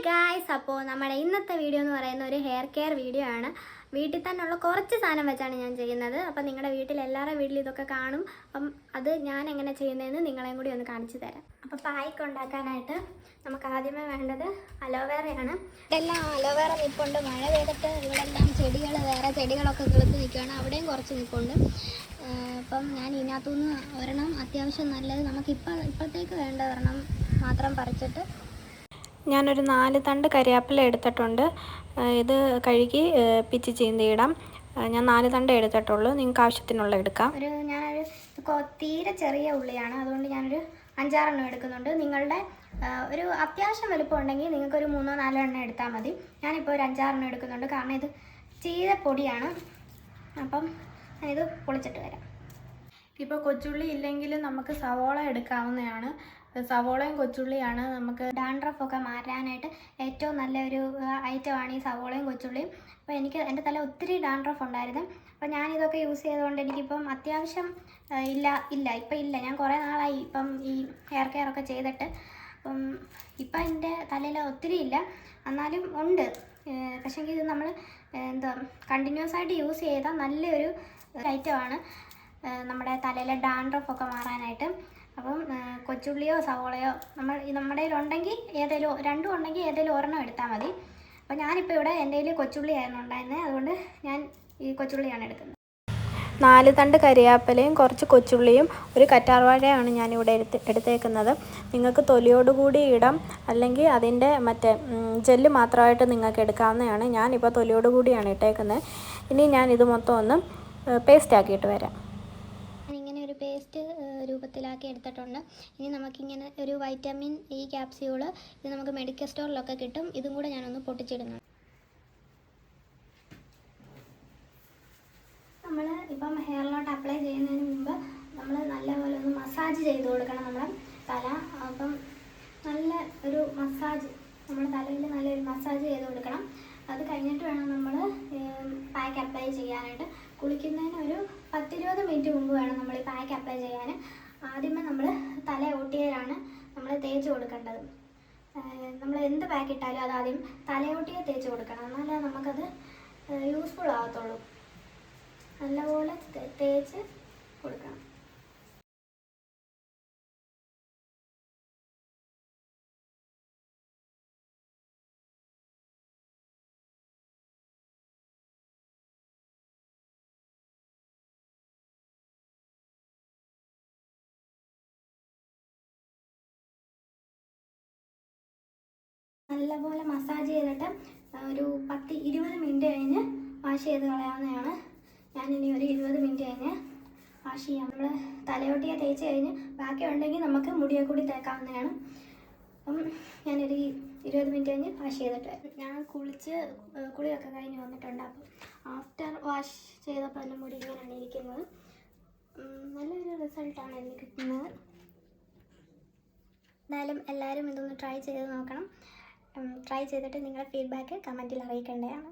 Guys, അപ്പോൾ നമ്മുടെ ഇന്നത്തെ വീഡിയോ എന്ന് പറയുന്ന ഒരു ഹെയർ കെയർ വീഡിയോ ആണ്. വീട്ടിൽ തന്നെയുള്ള കുറച്ച് സാധനം വെച്ചാണ് ഞാൻ ചെയ്യുന്നത്. അപ്പം നിങ്ങളുടെ വീട്ടിൽ എല്ലാവരുടെ വീട്ടിൽ ഇതൊക്കെ കാണും. അപ്പം അത് ഞാൻ എങ്ങനെ ചെയ്യുന്നതെന്ന് നിങ്ങളെയും കൂടി ഒന്ന് കാണിച്ചു തരാം. അപ്പോൾ പായ്ക്ക് ഉണ്ടാക്കാനായിട്ട് നമുക്ക് ആദ്യമേ വേണ്ടത് അലോവേറയാണ്. ഇതെല്ലാം അലോവേറ നിൽപ്പുണ്ട്. മഴ പെയ്തിട്ട് ഇവിടെ എല്ലാം ചെടികൾ, വേറെ ചെടികളൊക്കെ കിളുത്ത് നിൽക്കുകയാണ്. അവിടെയും കുറച്ച് നിൽപ്പുണ്ട്. അപ്പം ഞാൻ ഇതിനകത്തുനിന്ന് ഒരെണ്ണം അത്യാവശ്യം നല്ലത് ഇപ്പോഴത്തേക്ക് വേണ്ട ഒരെണ്ണം മാത്രം പറിച്ചിട്ട് ഞാനൊരു 4 തണ്ട് കരിയാപ്പില എടുത്തിട്ടുണ്ട്. ഇത് കഴുകി പിച്ചി ചീന്തിയിടാം. ഞാൻ 4 തണ്ട് എടുത്തിട്ടുള്ളൂ. നിങ്ങൾക്ക് ആവശ്യത്തിനുള്ള എടുക്കാം. ഞാനൊരു തീരെ ചെറിയ ഉള്ളിയാണ്, അതുകൊണ്ട് ഞാനൊരു 5-6 എണ്ണം എടുക്കുന്നുണ്ട്. നിങ്ങളുടെ ഒരു അത്യാവശ്യം വലുപ്പം ഉണ്ടെങ്കിൽ നിങ്ങൾക്കൊരു 3-4 എണ്ണം എടുത്താൽ മതി. ഞാനിപ്പോൾ ഒരു 5-6 എണ്ണം എടുക്കുന്നുണ്ട്, കാരണം ഇത് ചീരപ്പൊടിയാണ്. അപ്പം ഇത് പൊളിച്ചിട്ട് വരാം. ഇപ്പോൾ കൊച്ചുള്ളി ഇല്ലെങ്കിലും നമുക്ക് സവോള എടുക്കാവുന്നതാണ്. സവോളയും കൊച്ചുള്ളിയാണ് നമുക്ക് ഡാൻഡ്രഫൊക്കെ മാറ്റാനായിട്ട് ഏറ്റവും നല്ലൊരു ഐറ്റമാണ് ഈ സവോളയും കൊച്ചുള്ളിയും. അപ്പോൾ എൻ്റെ തല ഒത്തിരി ഡാൻഡ്രഫ് ഉണ്ടായിരുന്നു. അപ്പോൾ ഞാനിതൊക്കെ യൂസ് ചെയ്തുകൊണ്ട് എനിക്കിപ്പം അത്യാവശ്യം ഇല്ല. ഞാൻ കുറേ നാളായി ഇപ്പം ഈ ഹെയർ കെയർ ഒക്കെ ചെയ്തിട്ട്. ഇപ്പം എൻ്റെ തലയിൽ ഒത്തിരി ഇല്ല, എന്നാലും ഉണ്ട്. പക്ഷേങ്കിൽ ഇത് നമ്മൾ കണ്ടിന്യൂസ് ആയിട്ട് യൂസ് ചെയ്താൽ നല്ലൊരു ഐറ്റമാണ് നമ്മുടെ തലയിലെ ഡാൻഡ്രഫൊക്കെ മാറാനായിട്ട്. അപ്പം കൊച്ചുള്ളിയോ സവോളയോ നമ്മുടെ കയ്യിലുണ്ടെങ്കിൽ രണ്ടും ഉണ്ടെങ്കിൽ ഏതെങ്കിലും ഒരെണ്ണം എടുത്താൽ മതി. അപ്പോൾ ഞാനിപ്പോൾ ഇവിടെ എൻ്റെ കയ്യിൽ കൊച്ചുള്ളിയായിരുന്നു ഉണ്ടായിരുന്നത്, അതുകൊണ്ട് ഞാൻ ഈ കൊച്ചുള്ളിയാണ് എടുക്കുന്നത്. 4 തണ്ട് കരിയാപ്പിലയും കുറച്ച് കൊച്ചുള്ളിയും ഒരു കറ്റാർവാഴയാണ് ഞാനിവിടെ എടുത്തേക്കുന്നത്. നിങ്ങൾക്ക് തൊലിയോടുകൂടി ഇടാം, അല്ലെങ്കിൽ അതിൻ്റെ മറ്റേ ജെല്ല് മാത്രമായിട്ട് നിങ്ങൾക്ക് എടുക്കാവുന്നതാണ്. ഞാനിപ്പോൾ തൊലിയോടുകൂടിയാണ് ഇട്ടേക്കുന്നത്. ഇനി ഞാനിത് മൊത്തം ഒന്ന് പേസ്റ്റ് ആക്കിയിട്ട് വരാം. ഞാനിങ്ങനെ ഒരു പേസ്റ്റ് രൂപത്തിലാക്കി എടുത്തിട്ടുണ്ട്. ഇനി നമുക്കിങ്ങനെ ഒരു വൈറ്റമിൻ ഇ ക്യാപ്സ്യൂള്, ഇത് നമുക്ക് മെഡിക്കൽ സ്റ്റോറിലൊക്കെ കിട്ടും. ഇതും കൂടെ ഞാനൊന്ന് പൊട്ടിച്ചിടുന്നു. നമ്മൾ ഇപ്പം ഹെയറിലോട്ട് അപ്ലൈ ചെയ്യുന്നതിന് മുമ്പ് നമ്മൾ നല്ലപോലെ ഒന്ന് മസാജ് ചെയ്ത് കൊടുക്കണം നമ്മുടെ തല. അപ്പം നല്ല ഒരു മസാജ് നമ്മുടെ തലയിൽ നല്ലൊരു മസാജ് ചെയ്ത് കൊടുക്കണം. അത് കഴിഞ്ഞിട്ട് വേണം നമ്മൾ പാക്ക് അപ്ലൈ ചെയ്യാനായിട്ട്. കുളിക്കുന്നതിന് ഒരു 10-20 മിനിറ്റ് മുമ്പ് വേണം നമ്മൾ ഈ പാക്ക് അപ്ലൈ ചെയ്യാൻ. ആദ്യമേ നമ്മൾ തല ഒട്ടിയാണ് നമ്മൾ തേച്ച് കൊടുക്കേണ്ടത്. നമ്മൾ എന്ത് പാക്ക് ഇട്ടാലും അത് ആദ്യം തലയോട്ടിയെ തേച്ച് കൊടുക്കണം, എന്നാലേ നമുക്കത് യൂസ്ഫുൾ ആകത്തുള്ളൂ. നല്ലപോലെ തേച്ച് കൊടുക്കണം. നല്ലപോലെ മസാജ് ചെയ്തിട്ട് ഒരു 10-20 മിനിറ്റ് കഴിഞ്ഞ് വാഷ് ചെയ്ത് കളയാവുന്നതാണ്. ഞാനിനി ഒരു 20 മിനിറ്റ് കഴിഞ്ഞ് വാഷ് ചെയ്യാം. നമ്മൾ തലയോട്ടിയെ തേച്ച് കഴിഞ്ഞ് ബാക്കി ഉണ്ടെങ്കിൽ നമുക്ക് മുടിയെ കൂടി തേക്കാവുന്നതാണ്. അപ്പം ഞാനൊരു 20 മിനിറ്റ് കഴിഞ്ഞ് വാഷ് ചെയ്തിട്ട് ഞാൻ കുളിയൊക്കെ കഴിഞ്ഞ് വന്നിട്ടുണ്ട്. അപ്പം ആഫ്റ്റർ വാഷ് ചെയ്തപ്പോൾ എൻ്റെ മുടി ഇങ്ങനെയാണ് ഇരിക്കുന്നത്. നല്ലൊരു റിസൾട്ടാണ് എനിക്ക് കിട്ടുന്നത്. എന്തായാലും എല്ലാവരും ഇതൊന്ന് ട്രൈ ചെയ്ത് നോക്കണം. ട്രൈ ചെയ്തിട്ട് നിങ്ങളുടെ ഫീഡ്ബാക്ക് കമൻറ്റിൽ അറിയിക്കേണ്ടതാണ്.